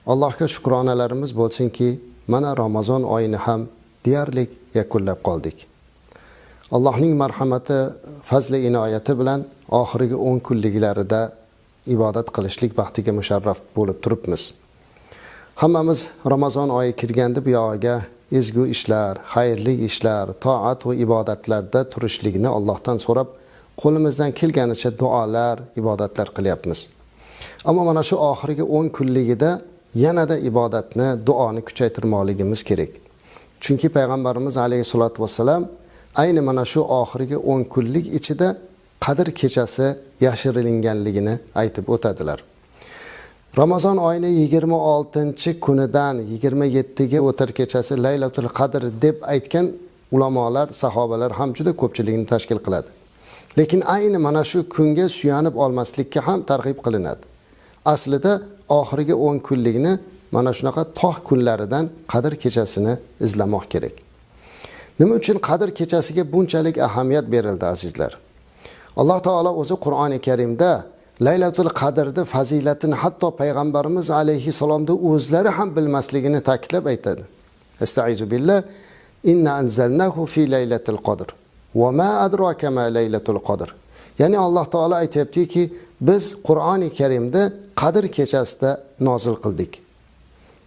Allohga shukronalarimiz bo'lsinki, mana Ramazon oyini ham deyarli yakunlab qoldik. Allohning marhamati, fazli inoyati bilan oxirgi 10 kunliklarida ibodat qilishlik baxtiga musharraf bo'lib turibmiz. Hammamiz Ramazon oyi kirganda bu yog'iga ezgu ishlar, xayrli ishlar, toat va ibodatlarda turishlikni Allohdan so'rab, qo'limizdan kelganicha duolar, ibodatlar qilyapmiz. Ammo mana shu oxirgi 10 kunligida yanada ibodatni, duoni kuchaytirmoqligimiz kerak. Chunki payg'ambarimiz alayhisolatu vassalam ayni mana shu oxirgi 10 kunlik ichida Qadr kechasi yashiringanligini aytib o'tadilar. Ramazon oyini 26-kunidan 27ga o'tar kechasi Laylatul Qadr deb aytgan ulamolar, sahobalar ham juda ko'pchilikni tashkil qiladi. Lekin ayni mana shu kunga suyanib olmaslikka ham targ'ib qilinadi. Aslida oxirgi 10 kunlikni mana shunaqa tog' kunlaridan Qadr kechasini izlamoq kerak. Nima uchun Qadr kechasiga bunchalik ahamiyat berildi azizlar? Alloh taolo o'zi Qur'oni Karimda Laylatul Qadrning fazilatini hatto payg'ambarimiz alayhisalomning o'zlari ham bilmasligini ta'kidlab aytadi. Estaizu billah, inna anzalnahu fi laylatil qadr va ma adraka ma laylatul qadr. Ya'ni Alloh taolo aytayaptiki, biz Qur'oni Karimda Qadr kechasida nozil qildik.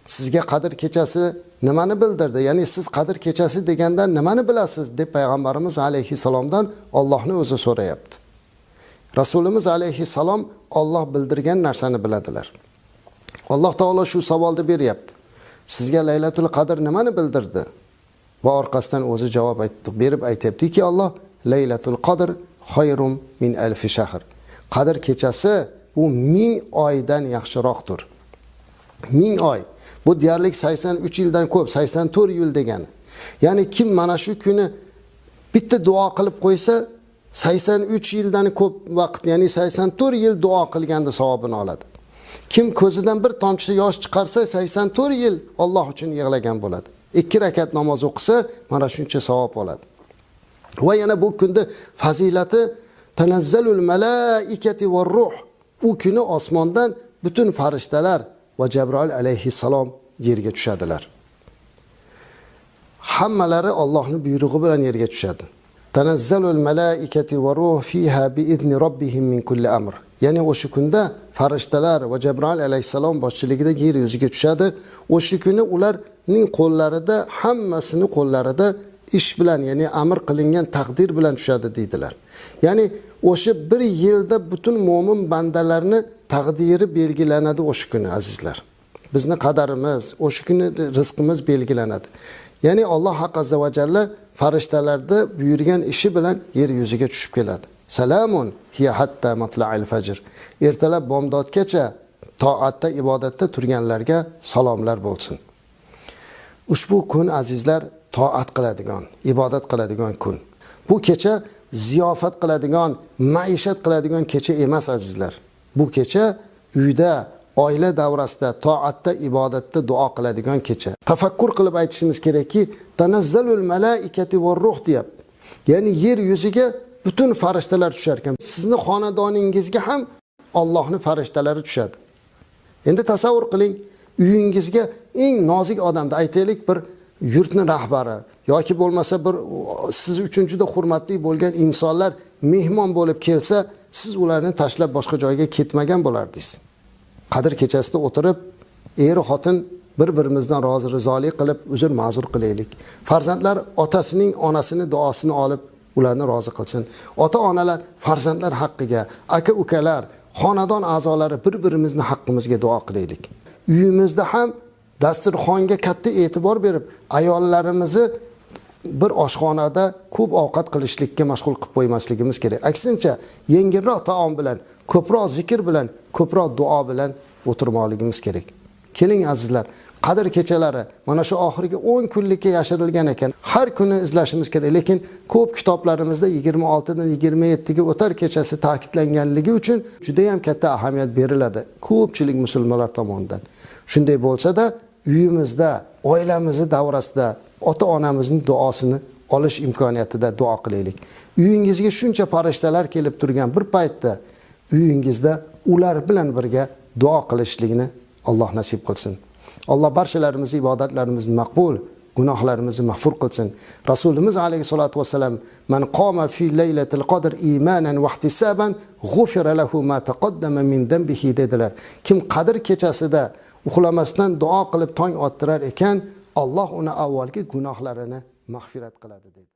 Sizga Qadr kechasi nimani bildirdi? Ya'ni siz Qadr kechasi degandan nimani bilasiz deb payg'ambarimiz alayhisalomdan Allohning o'zi so'rayapti. Rasulimiz alayhisalom Alloh bildirgan narsani biladilar. Alloh taolo shu savolni beryapti. Sizga Laylatul Qadr nimani bildirdi? Va orqasidan o'zi javob berib aytayaptiki, Alloh Laylatul Qadr xayrum min alf shahr. Qadr kechasi u 1000 oydan yaxshiroqdir. 1000 oy. Bu deyarli 83 yildan ko'p, 84 yil degani. Ya'ni kim mana shu kuni bitta duo qilib qo'ysa, 83 yildan ko'p vaqt, ya'ni 84 yil duo qilganda savobini oladi. Kim ko'zidan bir tomchi yosh chiqarsa, 84 yil Alloh uchun yig'lagan bo'ladi. 2 rakat namoz o'qisa, mana shuncha savob oladi. Va yana bu kunda fazilati tanazzalul malaikati va ruh. U kuni osmondan butun farishtalar va Jabroil alayhissalom yerga tushadilar. Hammalari Allohning buyrug'i bilan yerga tushadi. Tanazzalul malaikati va ruh fiha bi izni robbihim min kulli amr. Ya'ni o'sha kunda farishtalar va Jabroil alayhissalom boshchiligida yer yuziga tushadi. O'sha kuni ularning qo'llarida, hammasini qo'llarida ish bilan, ya'ni amr qilingan taqdir bilan tushadi deydilar. Ya'ni o'sha bir yilda butun mo'min bandalarni taqdiri belgilanadi o'sha kuni azizlar. Bizni qadarimiz, o'sha kuni rizqimiz belgilanadi. Ya'ni Alloh haq azza va jalla farishtalarda buyurgan ishi bilan yer yuziga tushib keladi. Salamun hiya hatta matla'il fajr. Ertalab bomdodgacha toatda, ibodatda turganlarga salomlar bo'lsin. Ushbu kun azizlar toat qiladigan, ibodat qiladigan kun. Bu kecha ziyofat qiladigan, maishat qiladigan kecha emas azizlar. Bu kecha uyda, oila davrasida, toatda, ibodatda duo qiladigan kecha. Tafakkur qilib aytishimiz kerakki, tanazzalul malaikati va ruh deyapti. Ya'ni yer yuziga butun farishtalar tushar ekan. Sizning xonadoningizga ham Allohning farishtalari tushadi. Endi tasavvur qiling, uyingizga eng nozik odamni, aytaylik bir yurtning rahbari yoki bo'lmasa bir siz uchun juda hurmatli bo'lgan insonlar mehmon bo'lib kelsa, siz ularni tashlab boshqa joyga ketmagan bo'lardingiz. Qadr kechasida o'tirib, er xotin bir-birimizdan rizolik qilib, uzr ma'zur qilaylik. Farzandlar otasining, onasining duosini olib, ularni rozi qilsin. Ota-onalar farzandlar haqqiga, aka-ukalar, xonadon a'zolari bir-birimizni haqqimizga duo qilaylik. Uyimizda ham dasturxonga katta e'tibor berib, ayollarimizni bir oshxonada ko'p ovqat qilishlikka mashg'ul qilib qo'ymasligimiz kerak. Aksincha, yengilroq taom bilan, ko'proq zikr bilan, ko'proq duo bilan o'tirmoqligimiz kerak. Keling azizlar, Qadr kechalari mana shu oxirgi 10 kunlikka yashirilgan ekan. Har kuni izlashimiz kerak, lekin ko'p kitoblarimizda 26 dan 27 ga o'tar kechasi ta'kidlanganligi uchun juda ham katta ahamiyat beriladi ko'pchilik musulmonlar tomonidan. Shunday bo'lsa-da, uyimizda, oilamizning davrasida ota-onamizning duosini olish imkoniyatida duo qilaylik. Uyingizga shuncha farishtalar kelib turgan bir paytda uyingizda ular bilan birga duo qilishlikni Alloh nasib qilsin. Alloh barchalarimizni ibodatlarimizni maqbul, gunohlarimizni mag'fur qilsin. Rasulimiz alayhisolatu vasallam man qoma fi laylatil qadr imanan va ihtisaban g'ufira lahu ma taqaddama min dambihi dedilar. Kim Qadr kechasida uxlamasdan duo qilib tong ottirar ekan, Alloh uni avvalgi gunohlarini mag'firat qiladi dedi.